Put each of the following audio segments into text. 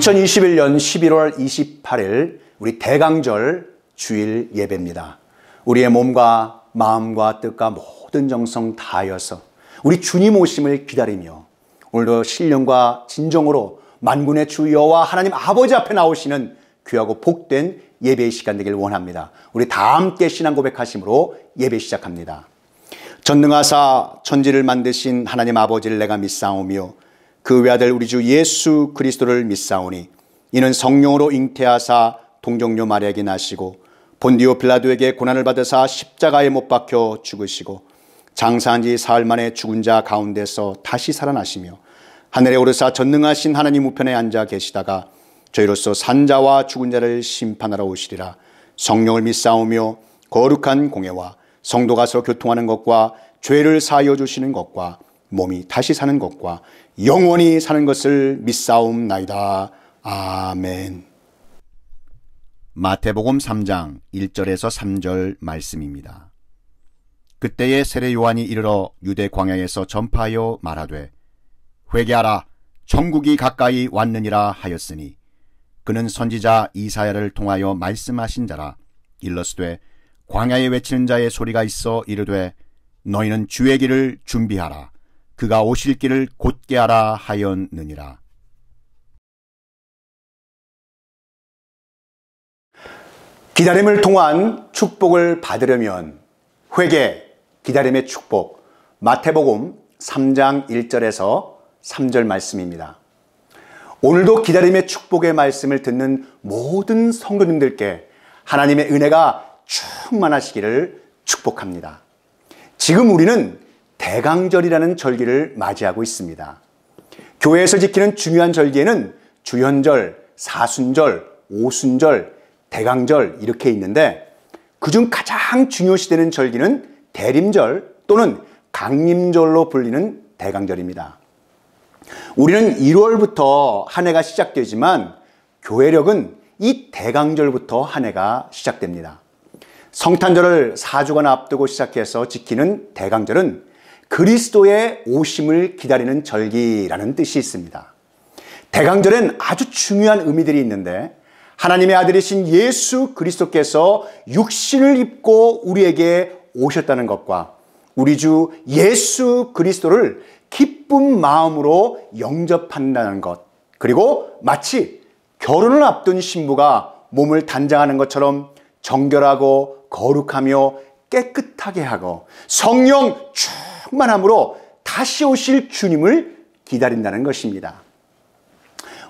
2021년 11월 28일 우리 대강절 주일 예배입니다. 우리의 몸과 마음과 뜻과 모든 정성 다하여서 우리 주님 오심을 기다리며 오늘도 신령과 진정으로 만군의 주 여호와 하나님 아버지 앞에 나오시는 귀하고 복된 예배의 시간 되길 원합니다. 우리 다 함께 신앙 고백하심으로 예배 시작합니다. 전능하사 천지를 만드신 하나님 아버지를 내가 믿사오며 그 외아들 우리 주 예수 그리스도를 믿사오니 이는 성령으로 잉태하사 동정녀 마리아에게 나시고 본디오 빌라도에게 고난을 받으사 십자가에 못 박혀 죽으시고 장사한 지 사흘 만에 죽은 자 가운데서 다시 살아나시며 하늘에 오르사 전능하신 하나님 우편에 앉아 계시다가 저희로서 산 자와 죽은 자를 심판하러 오시리라. 성령을 믿사오며 거룩한 공예와 성도가 서로 교통하는 것과 죄를 사하여 주시는 것과 몸이 다시 사는 것과 영원히 사는 것을 믿사옵나이다. 아멘. 마태복음 3장 1절에서 3절 말씀입니다. 그때에 세례 요한이 이르러 유대 광야에서 전파하여 말하되 회개하라 천국이 가까이 왔느니라 하였으니 그는 선지자 이사야를 통하여 말씀하신 자라. 일러스되 광야에 외치는 자의 소리가 있어 이르되 너희는 주의 길을 준비하라 그가 오실 길을 곧게 하라 하였느니라. 기다림을 통한 축복을 받으려면 회개, 기다림의 축복, 마태복음 3장 1절에서 3절 말씀입니다. 오늘도 기다림의 축복의 말씀을 듣는 모든 성도님들께 하나님의 은혜가 충만하시기를 축복합니다. 지금 우리는 대강절이라는 절기를 맞이하고 있습니다. 교회에서 지키는 중요한 절기에는 주현절, 사순절, 오순절, 대강절 이렇게 있는데 그중 가장 중요시되는 절기는 대림절 또는 강림절로 불리는 대강절입니다. 우리는 1월부터 한 해가 시작되지만 교회력은 이 대강절부터 한 해가 시작됩니다. 성탄절을 4주간 앞두고 시작해서 지키는 대강절은 그리스도의 오심을 기다리는 절기라는 뜻이 있습니다. 대강절엔 아주 중요한 의미들이 있는데 하나님의 아들이신 예수 그리스도께서 육신을 입고 우리에게 오셨다는 것과 우리 주 예수 그리스도를 기쁜 마음으로 영접한다는 것, 그리고 마치 결혼을 앞둔 신부가 몸을 단장하는 것처럼 정결하고 거룩하며 깨끗하게 하고 성령 충만함으로 다시 오실 주님을 기다린다는 것입니다.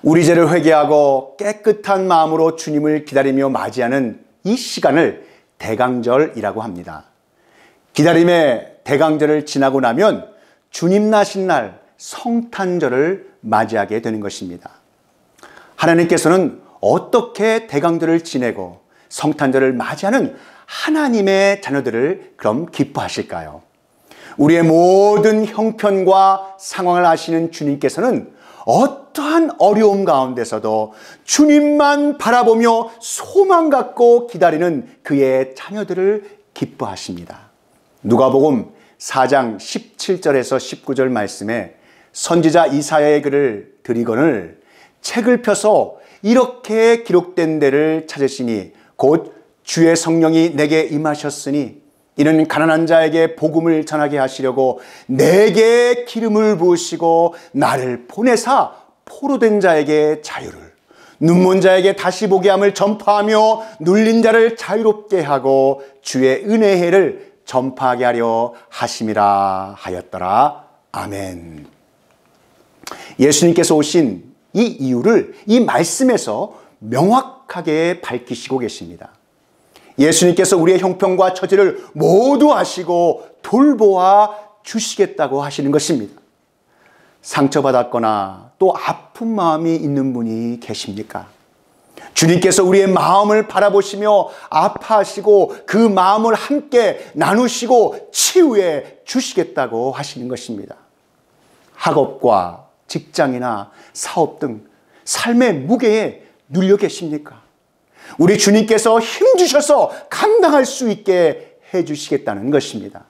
우리 죄를 회개하고 깨끗한 마음으로 주님을 기다리며 맞이하는 이 시간을 대강절이라고 합니다. 기다림의 대강절을 지나고 나면 주님 나신 날 성탄절을 맞이하게 되는 것입니다. 하나님께서는 어떻게 대강절을 지내고 성탄절을 맞이하는 하나님의 자녀들을 그럼 기뻐하실까요? 우리의 모든 형편과 상황을 아시는 주님께서는 어떠한 어려움 가운데서도 주님만 바라보며 소망 갖고 기다리는 그의 자녀들을 기뻐하십니다. 누가복음 4장 17절에서 19절 말씀에 선지자 이사야의 글을 드리거늘 책을 펴서 이렇게 기록된 데를 찾으시니 곧 주의 성령이 내게 임하셨으니 이는 가난한 자에게 복음을 전하게 하시려고 내게 기름을 부으시고 나를 보내사 포로된 자에게 자유를 눈먼 자에게 다시 보게 함을 전파하며 눌린 자를 자유롭게 하고 주의 은혜의 해를 전파하게 하려 하심이라 하였더라. 아멘. 예수님께서 오신 이 이유를 이 말씀에서 명확하게 밝히시고 계십니다. 예수님께서 우리의 형편과 처지를 모두 아시고 돌보아 주시겠다고 하시는 것입니다. 상처받았거나 또 아픈 마음이 있는 분이 계십니까? 주님께서 우리의 마음을 바라보시며 아파하시고 그 마음을 함께 나누시고 치유해 주시겠다고 하시는 것입니다. 학업과 직장이나 사업 등 삶의 무게에 눌려 계십니까? 우리 주님께서 힘주셔서 감당할 수 있게 해주시겠다는 것입니다.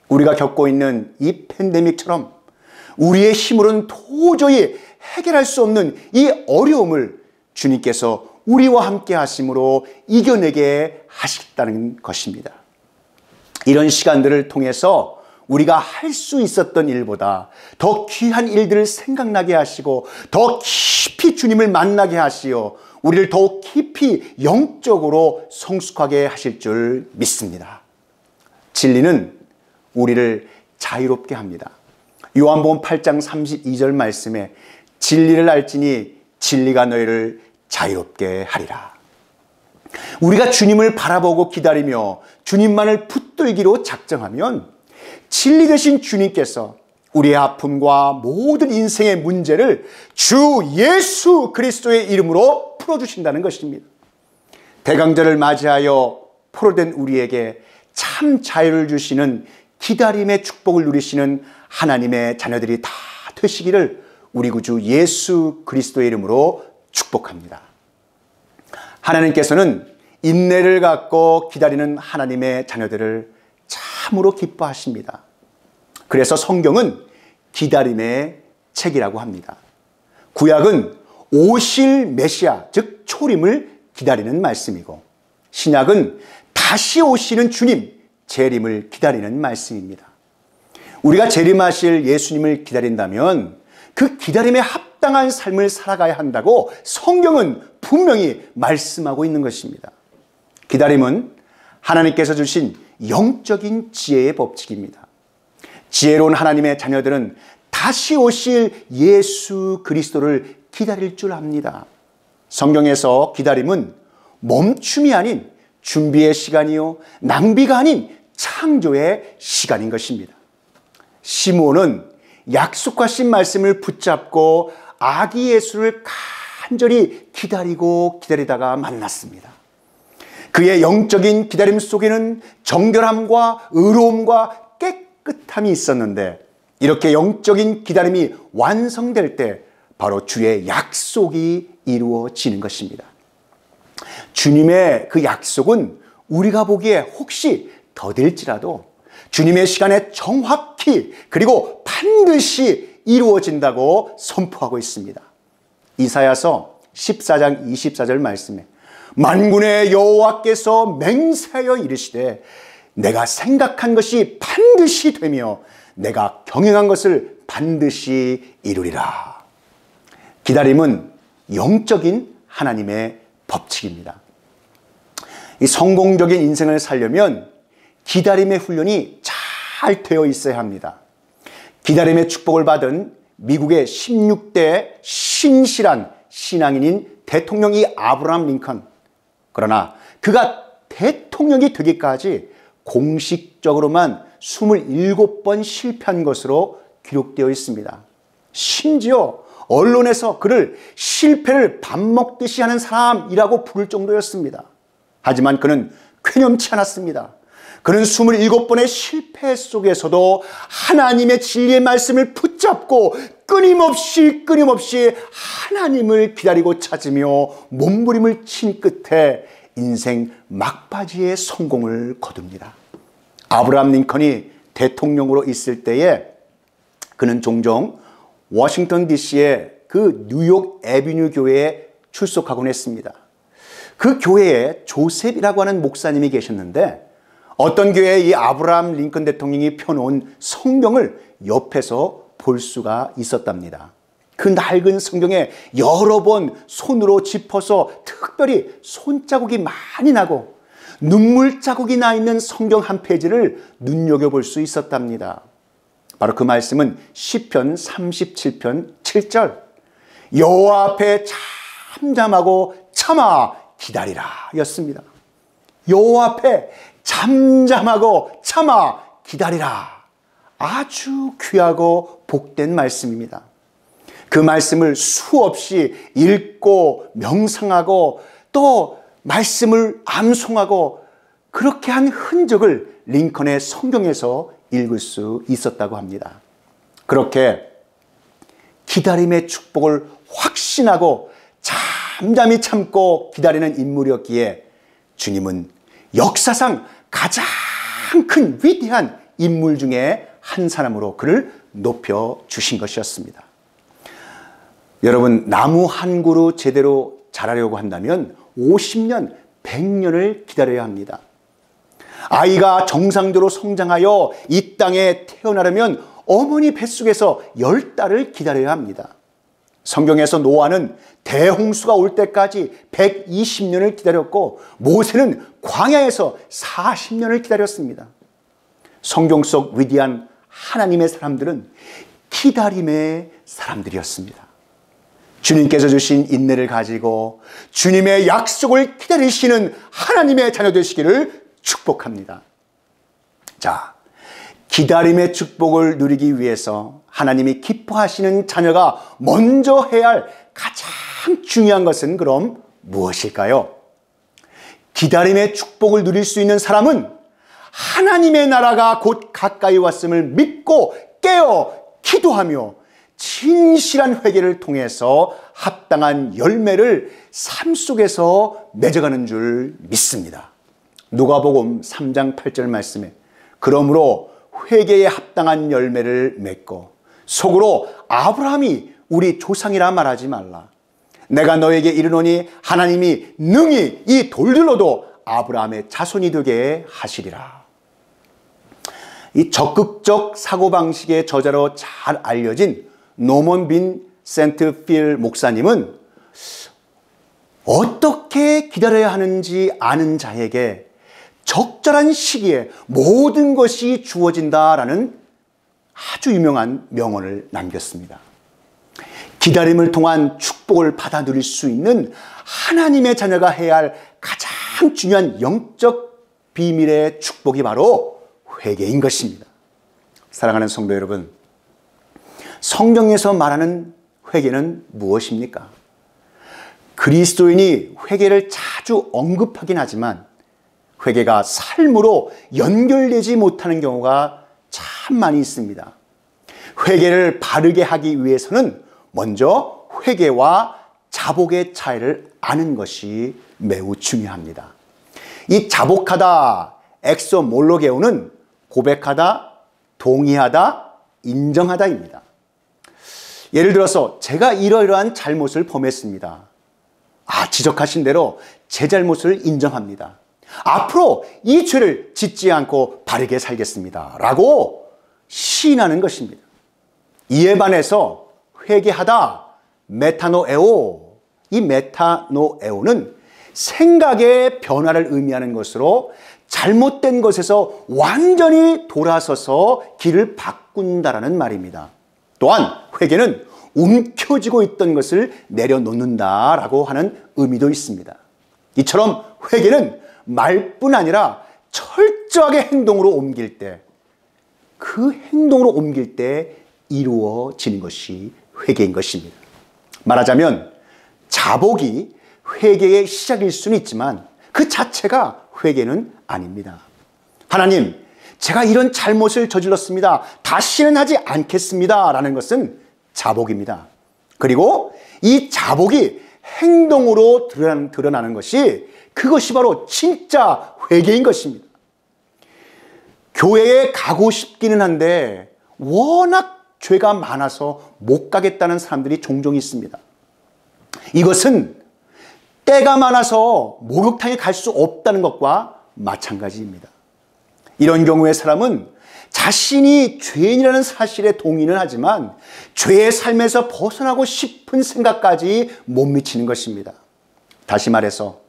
우리가 겪고 있는 이 팬데믹처럼 우리의 힘으로는 도저히 해결할 수 없는 이 어려움을 주님께서 우리와 함께 하심으로 이겨내게 하시겠다는 것입니다. 이런 시간들을 통해서 우리가 할 수 있었던 일보다 더 귀한 일들을 생각나게 하시고 더 깊이 주님을 만나게 하시어 우리를 더욱 깊이 영적으로 성숙하게 하실 줄 믿습니다. 진리는 우리를 자유롭게 합니다. 요한복음 8장 32절 말씀에 진리를 알지니 진리가 너희를 자유롭게 하리라. 우리가 주님을 바라보고 기다리며 주님만을 붙들기로 작정하면 진리 되신 주님께서 우리의 아픔과 모든 인생의 문제를 주 예수 그리스도의 이름으로 풀어주신다는 것입니다. 대강절을 맞이하여 포로된 우리에게 참 자유를 주시는 기다림의 축복을 누리시는 하나님의 자녀들이 다 되시기를 우리 구주 예수 그리스도의 이름으로 축복합니다. 하나님께서는 인내를 갖고 기다리는 하나님의 자녀들을 참으로 기뻐하십니다. 그래서 성경은 기다림의 책이라고 합니다. 구약은 오실 메시아, 즉 초림을 기다리는 말씀이고, 신약은 다시 오시는 주님, 재림을 기다리는 말씀입니다. 우리가 재림하실 예수님을 기다린다면 그 기다림에 합당한 삶을 살아가야 한다고 성경은 분명히 말씀하고 있는 것입니다. 기다림은 하나님께서 주신 영적인 지혜의 법칙입니다. 지혜로운 하나님의 자녀들은 다시 오실 예수 그리스도를 기다릴 줄 압니다. 성경에서 기다림은 멈춤이 아닌 준비의 시간이요, 낭비가 아닌 창조의 시간인 것입니다. 시므온은 약속하신 말씀을 붙잡고 아기 예수를 간절히 기다리다가 만났습니다. 그의 영적인 기다림 속에는 정결함과 의로움과 깨끗함이 있었는데, 이렇게 영적인 기다림이 완성될 때 바로 주의 약속이 이루어지는 것입니다. 주님의 그 약속은 우리가 보기에 혹시 더딜지라도 주님의 시간에 정확히 그리고 반드시 이루어진다고 선포하고 있습니다. 이사야서 14장 24절 말씀에 만군의 여호와께서 맹세하여 이르시되 내가 생각한 것이 반드시 되며 내가 경영한 것을 반드시 이루리라. 기다림은 영적인 하나님의 법칙입니다. 이 성공적인 인생을 살려면 기다림의 훈련이 잘 되어 있어야 합니다. 기다림의 축복을 받은 미국의 16대 신실한 신앙인인 대통령이 아브라함 링컨. 그러나 그가 대통령이 되기까지 공식적으로만 27번 실패한 것으로 기록되어 있습니다. 심지어 언론에서 그를 실패를 밥 먹듯이 하는 사람이라고 부를 정도였습니다. 하지만 그는 쾌념치 않았습니다. 그는 27번의 실패 속에서도 하나님의 진리의 말씀을 붙잡고 끊임없이 하나님을 기다리고 찾으며 몸부림을 친 끝에 인생 막바지의 성공을 거둡니다. 아브라함 링컨이 대통령으로 있을 때에 그는 종종 워싱턴 DC의 그 뉴욕 애비뉴 교회에 출석하곤 했습니다. 그 교회에 조셉이라고 하는 목사님이 계셨는데 어떤 교회에 이 아브라함 링컨 대통령이 펴놓은 성경을 옆에서 볼 수가 있었답니다. 그 낡은 성경에 여러 번 손으로 짚어서 특별히 손자국이 많이 나고 눈물 자국이 나 있는 성경 한 페이지를 눈여겨볼 수 있었답니다. 바로 그 말씀은 시편 37편 7절 여호와 앞에 잠잠하고 참아 기다리라 였습니다. 여호와 앞에 잠잠하고 참아 기다리라. 아주 귀하고 복된 말씀입니다. 그 말씀을 수없이 읽고 명상하고 또 말씀을 암송하고 그렇게 한 흔적을 링컨의 성경에서 읽을 수 있었다고 합니다. 그렇게 기다림의 축복을 확신하고 잠잠히 참고 기다리는 인물이었기에 주님은 역사상 가장 큰 위대한 인물 중에 한 사람으로 그를 높여주신 것이었습니다. 여러분, 나무 한 그루 제대로 자라려고 한다면 50년, 100년을 기다려야 합니다. 아이가 정상적으로 성장하여 이 땅에 태어나려면 어머니 뱃속에서 10달을 기다려야 합니다. 성경에서 노아는 대홍수가 올 때까지 120년을 기다렸고 모세는 광야에서 40년을 기다렸습니다. 성경 속 위대한 하나님의 사람들은 기다림의 사람들이었습니다. 주님께서 주신 인내를 가지고 주님의 약속을 기다리시는 하나님의 자녀 되시기를 축복합니다. 자, 기다림의 축복을 누리기 위해서 하나님이 기뻐하시는 자녀가 먼저 해야 할 가장 중요한 것은 그럼 무엇일까요? 기다림의 축복을 누릴 수 있는 사람은 하나님의 나라가 곧 가까이 왔음을 믿고 깨어 기도하며 진실한 회개를 통해서 합당한 열매를 삶 속에서 맺어가는 줄 믿습니다. 누가복음 3장 8절 말씀에 그러므로 회개에 합당한 열매를 맺고 속으로 아브라함이 우리 조상이라 말하지 말라. 내가 너에게 이르노니 하나님이 능히 이 돌들로도 아브라함의 자손이 되게 하시리라. 이 적극적 사고방식의 저자로 잘 알려진 노먼 빈센트 필 목사님은 어떻게 기다려야 하는지 아는 자에게 적절한 시기에 모든 것이 주어진다라는 아주 유명한 명언을 남겼습니다. 기다림을 통한 축복을 받아 누릴 수 있는 하나님의 자녀가 해야 할 가장 중요한 영적 비밀의 축복이 바로 회개인 것입니다. 사랑하는 성도 여러분, 성경에서 말하는 회개는 무엇입니까? 그리스도인이 회개를 자주 언급하긴 하지만 회개가 삶으로 연결되지 못하는 경우가 참 많이 있습니다. 회개를 바르게 하기 위해서는 먼저 회개와 자복의 차이를 아는 것이 매우 중요합니다. 이 자복하다, 엑소몰로게오는 고백하다, 동의하다, 인정하다입니다. 예를 들어서 제가 이러이러한 잘못을 범했습니다. 지적하신 대로 제 잘못을 인정합니다. 앞으로 이 죄를 짓지 않고 바르게 살겠습니다. 라고 시인하는 것입니다. 이에 반해서 회개하다, 메타노에오. 이 메타노에오는 생각의 변화를 의미하는 것으로 잘못된 것에서 완전히 돌아서서 길을 바꾼다라는 말입니다. 또한 회개는 움켜쥐고 있던 것을 내려놓는다라고 하는 의미도 있습니다. 이처럼 회개는 말뿐 아니라 철저하게 행동으로 옮길 때, 그 행동으로 옮길 때 이루어지는 것이 회개인 것입니다. 말하자면 자복이 회개의 시작일 수는 있지만 그 자체가 회개는 아닙니다. 하나님, 제가 이런 잘못을 저질렀습니다. 다시는 하지 않겠습니다. 라는 것은 자복입니다. 그리고 이 자복이 행동으로 드러나는 것이 그것이 바로 진짜 회개인 것입니다. 교회에 가고 싶기는 한데 워낙 죄가 많아서 못 가겠다는 사람들이 종종 있습니다. 이것은 때가 많아서 목욕탕에 갈 수 없다는 것과 마찬가지입니다. 이런 경우에 사람은 자신이 죄인이라는 사실에 동의는 하지만 죄의 삶에서 벗어나고 싶은 생각까지 못 미치는 것입니다. 다시 말해서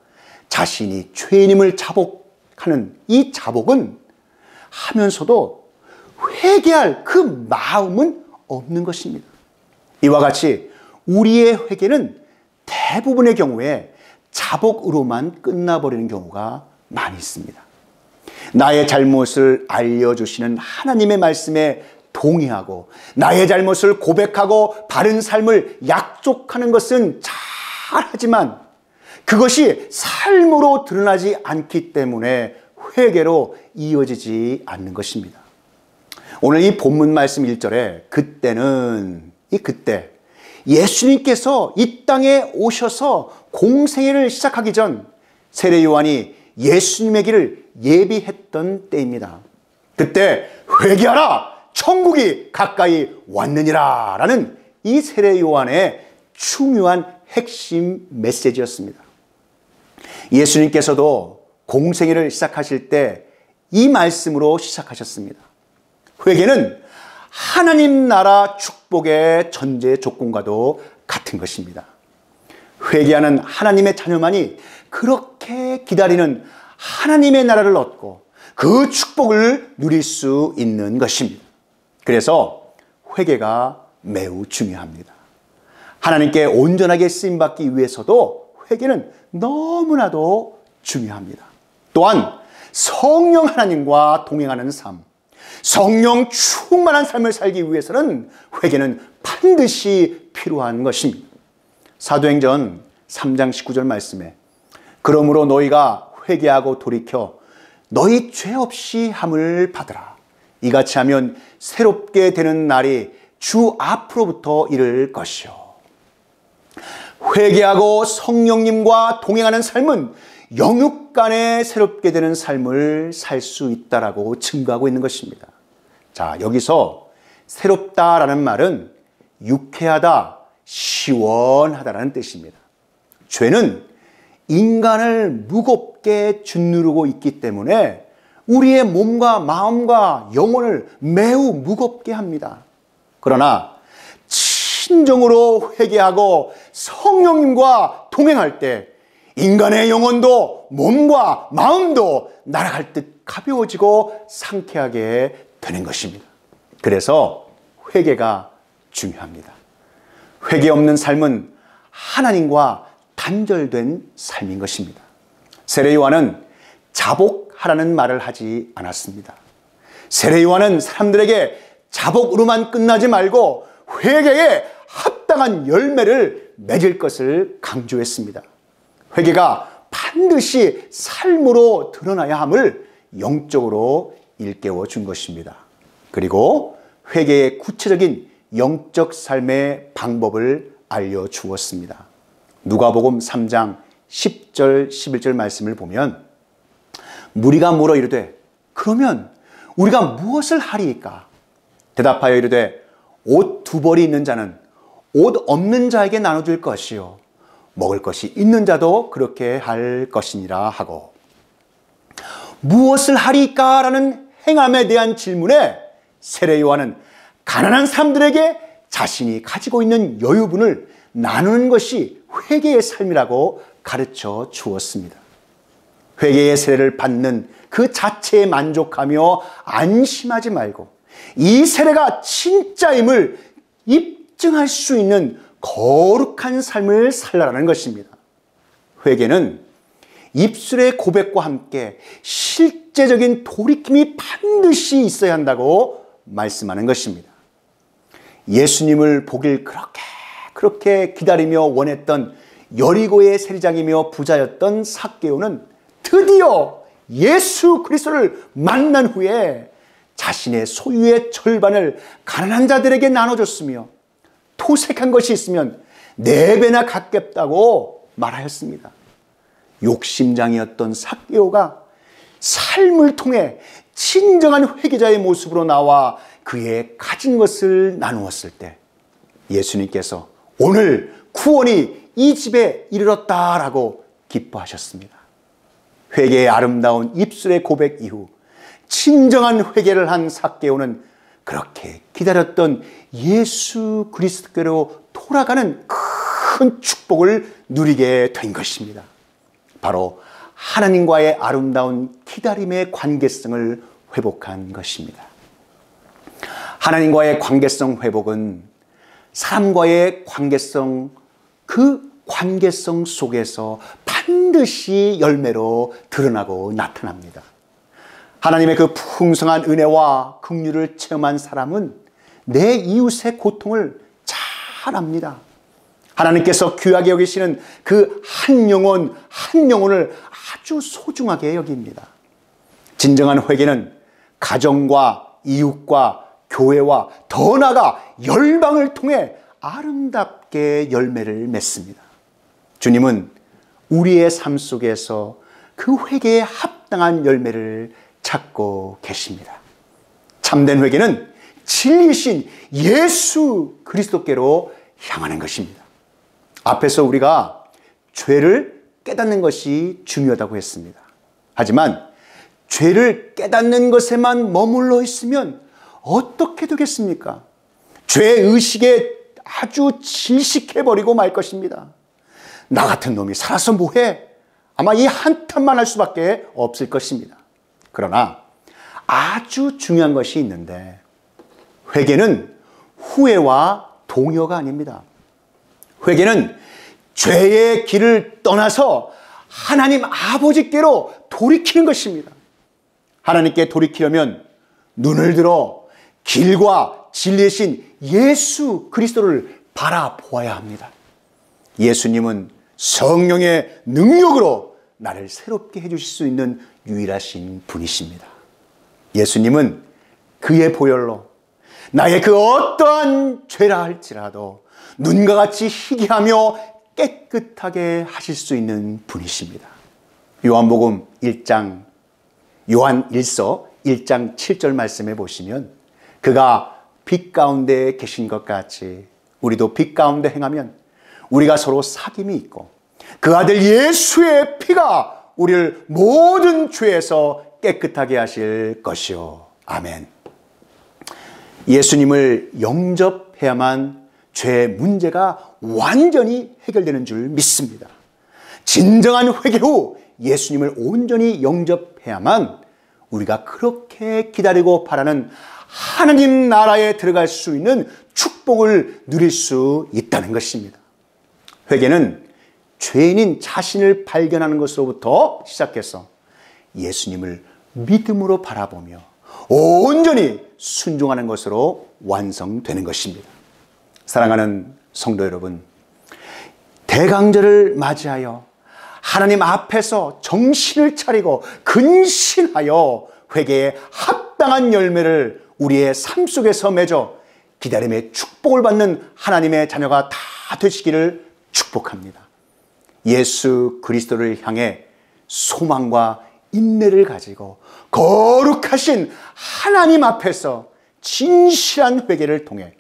자신이 죄인임을 자복하는 이 자복은 하면서도 회개할 그 마음은 없는 것입니다. 이와 같이 우리의 회개는 대부분의 경우에 자복으로만 끝나버리는 경우가 많이 있습니다. 나의 잘못을 알려주시는 하나님의 말씀에 동의하고 나의 잘못을 고백하고 바른 삶을 약속하는 것은 잘하지만 그것이 삶으로 드러나지 않기 때문에 회개로 이어지지 않는 것입니다. 오늘 이 본문 말씀 1절에 그때는 그때 예수님께서 이 땅에 오셔서 공생애를 시작하기 전 세례 요한이 예수님의 길을 예비했던 때입니다. 그때 회개하라, 천국이 가까이 왔느니라 라는 이 세례 요한의 중요한 핵심 메시지였습니다. 예수님께서도 공생애를 시작하실 때 이 말씀으로 시작하셨습니다. 회개는 하나님 나라 축복의 전제 조건과도 같은 것입니다. 회개하는 하나님의 자녀만이 그렇게 기다리는 하나님의 나라를 얻고 그 축복을 누릴 수 있는 것입니다. 그래서 회개가 매우 중요합니다. 하나님께 온전하게 쓰임받기 위해서도 회개는 너무나도 중요합니다. 또한 성령 하나님과 동행하는 삶, 성령 충만한 삶을 살기 위해서는 회개는 반드시 필요한 것입니다. 사도행전 3장 19절 말씀에 그러므로 너희가 회개하고 돌이켜 너희 죄 없이 함을 받으라. 이같이 하면 새롭게 되는 날이 주 앞으로부터 이를 것이요. 회개하고 성령님과 동행하는 삶은 영육간에 새롭게 되는 삶을 살 수 있다라고 증거하고 있는 것입니다. 자, 여기서 새롭다라는 말은 유쾌하다, 시원하다라는 뜻입니다. 죄는 인간을 무겁게 짓누르고 있기 때문에 우리의 몸과 마음과 영혼을 매우 무겁게 합니다. 그러나 진정으로 회개하고 성령님과 동행할 때 인간의 영혼도 몸과 마음도 날아갈 듯 가벼워지고 상쾌하게 되는 것입니다. 그래서 회개가 중요합니다. 회개 없는 삶은 하나님과 단절된 삶인 것입니다. 세례 요한은 자복하라는 말을 하지 않았습니다. 세례 요한은 사람들에게 자복으로만 끝나지 말고 회개에 합당한 열매를 맺을 것을 강조했습니다. 회개가 반드시 삶으로 드러나야 함을 영적으로 일깨워 준 것입니다. 그리고 회개의 구체적인 영적 삶의 방법을 알려주었습니다. 누가복음 3장 10절 11절 말씀을 보면 무리가 물어 이르되 그러면 우리가 무엇을 하리이까? 대답하여 이르되 옷 2벌이 있는 자는 옷 없는 자에게 나눠줄 것이요 먹을 것이 있는 자도 그렇게 할 것이니라 하고, 무엇을 하리까? 라는 행함에 대한 질문에 세례 요한은 가난한 사람들에게 자신이 가지고 있는 여유분을 나누는 것이 회개의 삶이라고 가르쳐 주었습니다. 회개의 세례를 받는 그 자체에 만족하며 안심하지 말고 이 세례가 진짜임을 입증할 수 있는 거룩한 삶을 살라라는 것입니다. 회개는 입술의 고백과 함께 실제적인 돌이킴이 반드시 있어야 한다고 말씀하는 것입니다. 예수님을 보길 그렇게 기다리며 원했던 여리고의 세리장이며 부자였던 삭개오는 드디어 예수 그리스도를 만난 후에 자신의 소유의 절반을 가난한 자들에게 나눠줬으며 토색한 것이 있으면 4배나 갚겠다고 말하였습니다. 욕심장이었던 삭개오가 삶을 통해 진정한 회개자의 모습으로 나와 그의 가진 것을 나누었을 때 예수님께서 오늘 구원이 이 집에 이르렀다라고 기뻐하셨습니다. 회개의 아름다운 입술의 고백 이후 진정한 회개를 한 삭개오는 그렇게 기다렸던 예수 그리스도께로 돌아가는 큰 축복을 누리게 된 것입니다. 바로 하나님과의 아름다운 기다림의 관계성을 회복한 것입니다. 하나님과의 관계성 회복은 사람과의 관계성, 그 관계성 속에서 반드시 열매로 드러나고 나타납니다. 하나님의 그 풍성한 은혜와 긍휼을 체험한 사람은 내 이웃의 고통을 잘 압니다. 하나님께서 귀하게 여기시는 그 한 영혼 한 영혼을 아주 소중하게 여깁니다. 진정한 회개는 가정과 이웃과 교회와 더 나아가 열방을 통해 아름답게 열매를 맺습니다. 주님은 우리의 삶 속에서 그 회개에 합당한 열매를 찾고 계십니다. 참된 회개는 진리신 예수 그리스도께로 향하는 것입니다. 앞에서 우리가 죄를 깨닫는 것이 중요하다고 했습니다. 하지만 죄를 깨닫는 것에만 머물러 있으면 어떻게 되겠습니까? 죄의식에 아주 질식해버리고 말 것입니다. 나 같은 놈이 살아서 뭐해? 아마 이 한탄만 할 수밖에 없을 것입니다. 그러나 아주 중요한 것이 있는데, 회개는 후회와 동요가 아닙니다. 회개는 죄의 길을 떠나서 하나님 아버지께로 돌이키는 것입니다. 하나님께 돌이키려면 눈을 들어 길과 진리이신 예수 그리스도를 바라보아야 합니다. 예수님은 성령의 능력으로 나를 새롭게 해주실 수 있는 유일하신 분이십니다. 예수님은 그의 보혈로 나의 그 어떠한 죄라 할지라도 눈과 같이 희귀하며 깨끗하게 하실 수 있는 분이십니다. 요한복음 1장, 요한 1서 1장 7절 말씀에 보시면 그가 빛 가운데 계신 것 같이 우리도 빛 가운데 행하면 우리가 서로 사귐이 있고 그 아들 예수의 피가 우리를 모든 죄에서 깨끗하게 하실 것이요. 아멘. 예수님을 영접해야만 죄의 문제가 완전히 해결되는 줄 믿습니다. 진정한 회개 후 예수님을 온전히 영접해야만 우리가 그렇게 기다리고 바라는 하나님 나라에 들어갈 수 있는 축복을 누릴 수 있다는 것입니다. 회개는 죄인인 자신을 발견하는 것으로부터 시작해서 예수님을 믿음으로 바라보며 온전히 순종하는 것으로 완성되는 것입니다. 사랑하는 성도 여러분, 대강절을 맞이하여 하나님 앞에서 정신을 차리고 근신하여 회개에 합당한 열매를 우리의 삶 속에서 맺어 기다림의 축복을 받는 하나님의 자녀가 다 되시기를 축복합니다. 예수 그리스도를 향해 소망과 인내를 가지고 거룩하신 하나님 앞에서 진실한 회개를 통해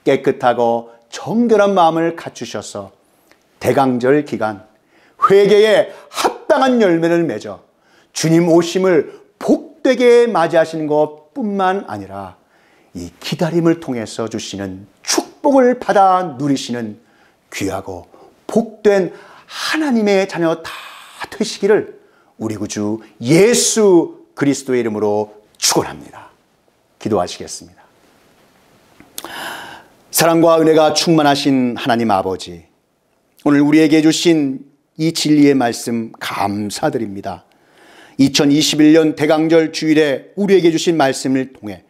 깨끗하고 정결한 마음을 갖추셔서 대강절 기간 회개에 합당한 열매를 맺어 주님 오심을 복되게 맞이하시는 것뿐만 아니라 이 기다림을 통해서 주시는 축복을 받아 누리시는 귀하고 복된 하나님의 자녀 다 되시기를 우리 구주 예수 그리스도의 이름으로 축원합니다. 기도하시겠습니다. 사랑과 은혜가 충만하신 하나님 아버지, 오늘 우리에게 주신 이 진리의 말씀 감사드립니다. 2021년 대강절 주일에 우리에게 주신 말씀을 통해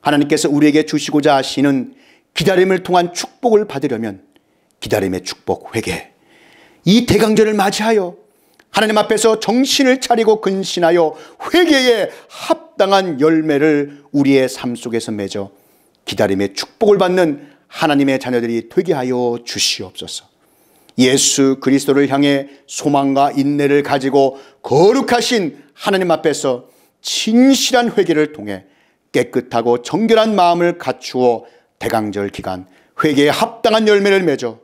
하나님께서 우리에게 주시고자 하시는 기다림을 통한 축복을 받으려면 기다림의 축복 회개, 이 대강절을 맞이하여 하나님 앞에서 정신을 차리고 근신하여 회개에 합당한 열매를 우리의 삶 속에서 맺어 기다림의 축복을 받는 하나님의 자녀들이 되게 하여 주시옵소서. 예수 그리스도를 향해 소망과 인내를 가지고 거룩하신 하나님 앞에서 진실한 회개를 통해 깨끗하고 정결한 마음을 갖추어 대강절 기간 회개에 합당한 열매를 맺어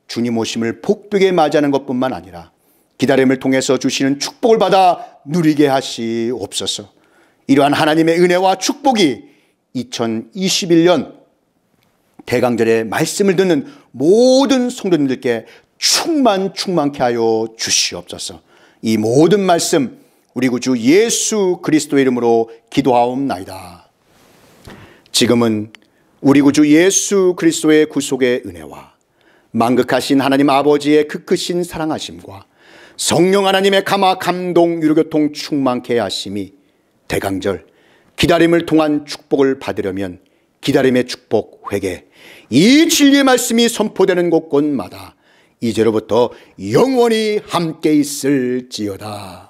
주님 오심을 복되게 맞이하는 것뿐만 아니라 기다림을 통해서 주시는 축복을 받아 누리게 하시옵소서. 이러한 하나님의 은혜와 축복이 2021년 대강절의 말씀을 듣는 모든 성도님들께 충만케 하여 주시옵소서. 이 모든 말씀 우리 구주 예수 그리스도의 이름으로 기도하옵나이다. 지금은 우리 구주 예수 그리스도의 구속의 은혜와 만극하신 하나님 아버지의 그 크신 사랑하심과 성령 하나님의 감화 감동 유로교통 충만케 하심이 대강절 기다림을 통한 축복을 받으려면 기다림의 축복 회개, 이 진리의 말씀이 선포되는 곳곳마다 이제로부터 영원히 함께 있을지어다.